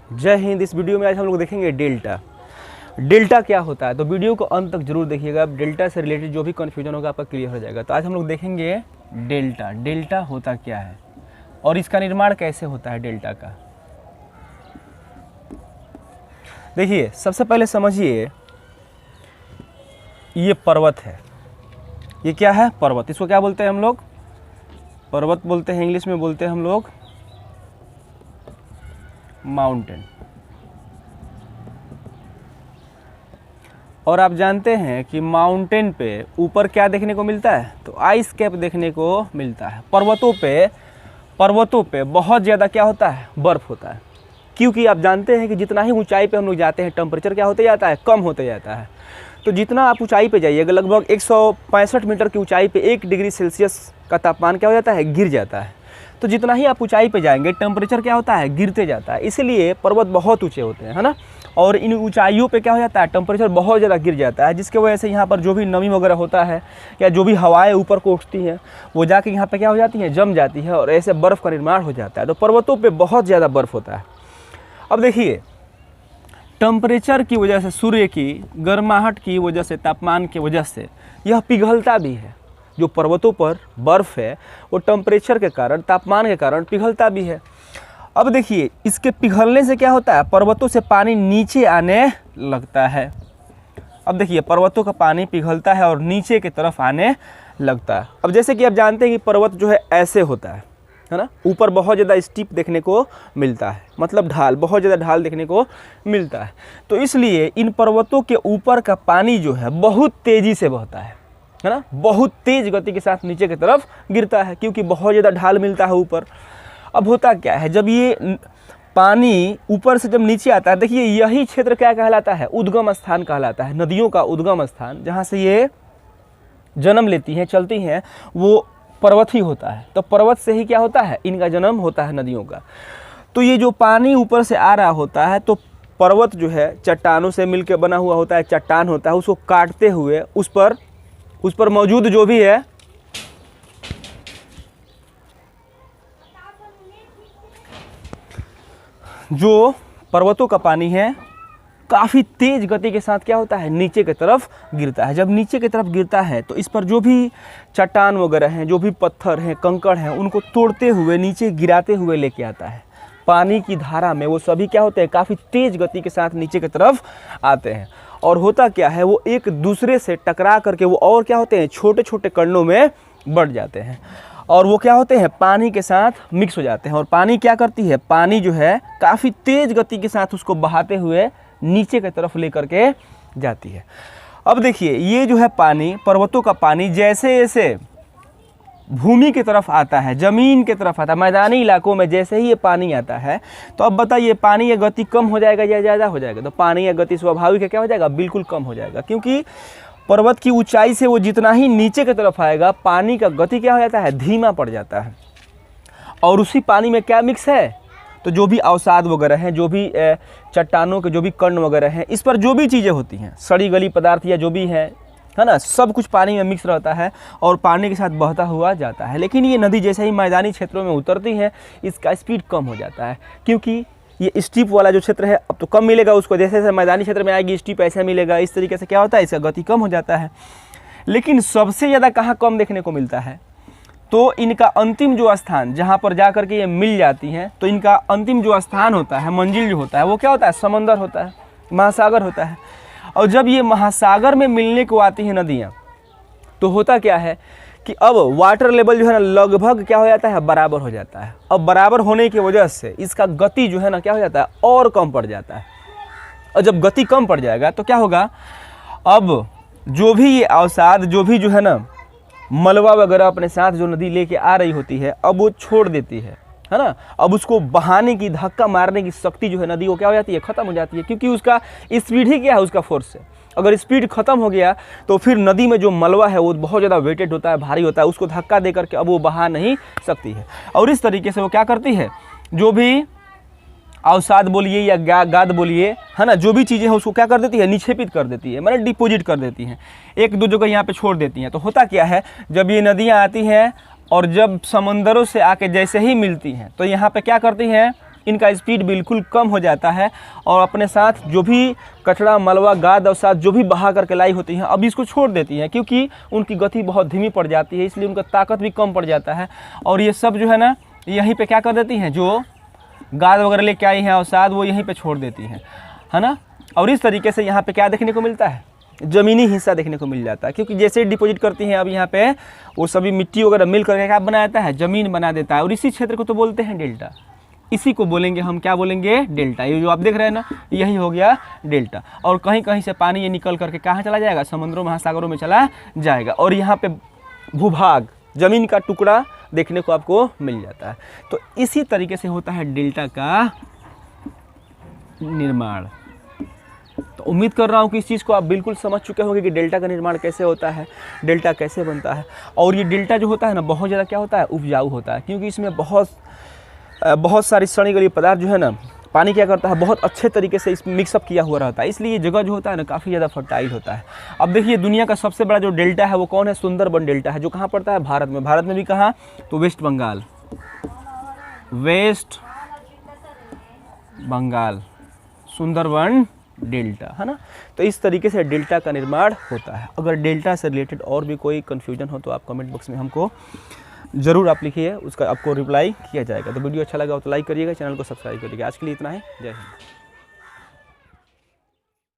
जय हिंद। इस वीडियो में आज हम लोग देखेंगे डेल्टा। डेल्टा क्या होता है, तो वीडियो को अंत तक जरूर देखिएगा। डेल्टा से रिलेटेड जो भी कन्फ्यूजन होगा आपका क्लियर हो जाएगा। तो आज हम लोग देखेंगे डेल्टा। डेल्टा होता क्या है और इसका निर्माण कैसे होता है डेल्टा का। देखिए, सबसे पहले समझिए, ये पर्वत है। ये क्या है? पर्वत। इसको क्या बोलते हैं हम लोग? पर्वत बोलते हैं। इंग्लिश में बोलते हैं हम लोग माउंटेन। और आप जानते हैं कि माउंटेन पे ऊपर क्या देखने को मिलता है? तो आइस कैप देखने को मिलता है। पर्वतों पे बहुत ज़्यादा क्या होता है? बर्फ़ होता है। क्योंकि आप जानते हैं कि जितना ही ऊंचाई पे हम लोग जाते हैं टेम्परेचर क्या होते जाता है? कम होते जाता है। तो जितना आप ऊंचाई पे जाइएगा, लगभग 165 मीटर की ऊंचाई पे 1 डिग्री सेल्सियस का तापमान क्या हो जाता है? गिर जाता है। तो जितना ही आप ऊंचाई पे जाएंगे टेम्परेचर क्या होता है? गिरते जाता है। इसीलिए पर्वत बहुत ऊंचे होते हैं, है ना। और इन ऊंचाइयों पे क्या हो जाता है? टेम्परेचर बहुत ज़्यादा गिर जाता है, जिसकी वजह से यहाँ पर जो भी नमी वगैरह होता है या जो भी हवाएं ऊपर को उठती हैं वो जाके यहाँ पे क्या हो जाती हैं? जम जाती है और ऐसे बर्फ़ का निर्माण हो जाता है। तो पर्वतों पे बहुत ज़्यादा बर्फ़ होता है। अब देखिए, टेम्परेचर की वजह से, सूर्य की गर्माहट की वजह से, तापमान की वजह से यह पिघलता भी है। जो पर्वतों पर बर्फ़ है वो टेम्परेचर के कारण, तापमान के कारण पिघलता भी है। अब देखिए, इसके पिघलने से क्या होता है? पर्वतों से पानी नीचे आने लगता है। अब देखिए, पर्वतों का पानी पिघलता है और नीचे की तरफ आने लगता है। अब जैसे कि आप जानते हैं कि पर्वत जो है ऐसे होता है ना। ऊपर बहुत ज़्यादा स्टीप देखने को मिलता है, मतलब ढाल, बहुत ज़्यादा ढाल देखने को मिलता है। तो इसलिए इन पर्वतों के ऊपर का पानी जो है बहुत तेज़ी से बहता है ना। बहुत तेज़ गति के साथ नीचे की तरफ गिरता है, क्योंकि बहुत ज़्यादा ढाल मिलता है ऊपर। अब होता क्या है, जब ये पानी ऊपर से जब नीचे आता है, देखिए यही क्षेत्र क्या कहलाता है? उद्गम स्थान कहलाता है। नदियों का उद्गम स्थान, जहाँ से ये जन्म लेती हैं, चलती हैं, वो पर्वत ही होता है। तो पर्वत से ही क्या होता है? इनका जन्म होता है, नदियों का। तो ये जो पानी ऊपर से आ रहा होता है, तो पर्वत जो है चट्टानों से मिलकर बना हुआ होता है, चट्टान होता है। उसको काटते हुए उस पर मौजूद जो भी है जो पर्वतों का पानी है काफ़ी तेज़ गति के साथ क्या होता है? नीचे की तरफ गिरता है। जब नीचे की तरफ गिरता है तो इस पर जो भी चट्टान वगैरह हैं, जो भी पत्थर हैं, कंकड़ हैं, उनको तोड़ते हुए नीचे गिराते हुए लेके आता है। पानी की धारा में वो सभी क्या होते हैं? काफ़ी तेज़ गति के साथ नीचे की तरफ आते हैं। और होता क्या है, वो एक दूसरे से टकरा करके वो और क्या होते हैं? छोटे छोटे कणों में बढ़ जाते हैं और वो क्या होते हैं? पानी के साथ मिक्स हो जाते हैं। और पानी क्या करती है? पानी जो है काफ़ी तेज़ गति के साथ उसको बहाते हुए नीचे की तरफ लेकर के जाती है। अब देखिए, ये जो है पानी, पर्वतों का पानी जैसे जैसे भूमि की तरफ आता है, ज़मीन की तरफ आता है, मैदानी इलाकों में जैसे ही ये पानी आता है, तो अब बताइए पानी की गति कम हो जाएगा या ज़्यादा हो जाएगा? तो पानी की गति स्वाभाविक है क्या हो जाएगा? बिल्कुल कम हो जाएगा। क्योंकि पर्वत की ऊंचाई से वो जितना ही नीचे की तरफ आएगा, पानी का गति क्या हो जाता है? धीमा पड़ जाता है। और उसी पानी में क्या मिक्स है? तो जो भी अवसाद वगैरह हैं, जो भी चट्टानों के जो भी कण वगैरह हैं, इस पर जो भी चीज़ें होती हैं, सड़ी गली पदार्थ या जो भी है ना, सब कुछ पानी में मिक्स रहता है और पानी के साथ बहता हुआ जाता है। लेकिन ये नदी जैसे ही मैदानी क्षेत्रों में उतरती है, इसका स्पीड कम हो जाता है। क्योंकि ये स्टीप वाला जो क्षेत्र है अब तो कम मिलेगा उसको, जैसे जैसे मैदानी क्षेत्र में आएगी स्टीप ऐसा मिलेगा। इस तरीके से क्या होता है? इसका गति कम हो जाता है। लेकिन सबसे ज़्यादा कहाँ कम देखने को मिलता है? तो इनका अंतिम जो स्थान, जहाँ पर जा कर के ये मिल जाती हैं, तो इनका अंतिम जो स्थान होता है, मंजिल जो होता है, वो क्या होता है? समंदर होता है, महासागर होता है। और जब ये महासागर में मिलने को आती हैं नदियाँ, तो होता क्या है कि अब वाटर लेवल जो है ना, लगभग क्या हो जाता है? बराबर हो जाता है। अब बराबर होने की वजह से इसका गति जो है ना क्या हो जाता है? और कम पड़ जाता है। और जब गति कम पड़ जाएगा तो क्या होगा? अब जो भी ये अवसाद, जो भी जो है ना मलबा वगैरह अपने साथ जो नदी लेके आ रही होती है, अब वो छोड़ देती है ना। अब उसको बहाने की, धक्का मारने की शक्ति जो है नदी को क्या हो जाती है? ख़त्म हो जाती है। क्योंकि उसका स्पीड ही क्या है? उसका फोर्स है। अगर स्पीड ख़त्म हो गया तो फिर नदी में जो मलबा है वो बहुत ज़्यादा वेटेड होता है, भारी होता है, उसको धक्का दे करके अब वो बहा नहीं सकती है। और इस तरीके से वो क्या करती है? जो भी अवसाद बोलिए या गाद बोलिए, है ना, जो भी चीज़ें हैं उसको क्या कर देती है? निक्षेपित कर देती है, मतलब डिपोजिट कर देती हैं, एक दो जगह यहाँ पे छोड़ देती हैं। तो होता क्या है, जब ये नदियाँ आती हैं और जब समंदरों से आके जैसे ही मिलती हैं, तो यहाँ पे क्या करती हैं? इनका स्पीड बिल्कुल कम हो जाता है और अपने साथ जो भी कचरा मलबा गाद और साथ जो भी बहा करके लाई होती हैं अब इसको छोड़ देती हैं, क्योंकि उनकी गति बहुत धीमी पड़ जाती है, इसलिए उनका ताकत भी कम पड़ जाता है। और ये सब जो है ना यहीं पे क्या कर देती हैं, जो गाद वगैरह लेके आई हैं और साथ वो यहीं पे छोड़ देती हैं, है ना। और इस तरीके से यहाँ पे क्या देखने को मिलता है, ज़मीनी हिस्सा देखने को मिल जाता है, क्योंकि जैसे डिपॉजिट करती हैं अब यहाँ पे वो सभी मिट्टी वगैरह मिल करके क्या बना देता है, ज़मीन बना देता है। और इसी क्षेत्र को तो बोलते हैं डेल्टा, इसी को बोलेंगे हम, क्या बोलेंगे, डेल्टा। ये जो आप देख रहे हैं ना यही हो गया डेल्टा। और कहीं कहीं से पानी ये निकल करके कहाँ चला जाएगा, समुद्रों महासागरों में चला जाएगा और यहाँ पे भूभाग ज़मीन का टुकड़ा देखने को आपको मिल जाता है। तो इसी तरीके से होता है डेल्टा का निर्माण। तो उम्मीद कर रहा हूँ कि इस चीज़ को आप बिल्कुल समझ चुके होंगे कि डेल्टा का निर्माण कैसे होता है, डेल्टा कैसे बनता है। और ये डेल्टा जो होता है ना बहुत ज़्यादा क्या होता है, उपजाऊ होता है, क्योंकि इसमें बहुत सारी सड़ी गली पदार्थ जो है ना पानी क्या करता है, बहुत अच्छे तरीके से इसमें मिक्सअप किया हुआ रहता है, इसलिए ये जगह जो होता है ना काफ़ी ज़्यादा फर्टाइल होता है। अब देखिए दुनिया का सबसे बड़ा जो डेल्टा है वो कौन है, सुंदरबन डेल्टा है, जो कहाँ पड़ता है, भारत में। भारत में भी कहाँ, तो West Bengal, West Bengal Sundarban delta, है ना। तो इस तरीके से डेल्टा का निर्माण होता है। अगर डेल्टा से रिलेटेड और भी कोई कन्फ्यूजन हो तो आप कमेंट बॉक्स में हमको ज़रूर आप लिखिए, उसका आपको रिप्लाई किया जाएगा। तो वीडियो अच्छा लगा हो तो लाइक करिएगा, चैनल को सब्सक्राइब करिएगा। आज के लिए इतना ही, जय हिंद।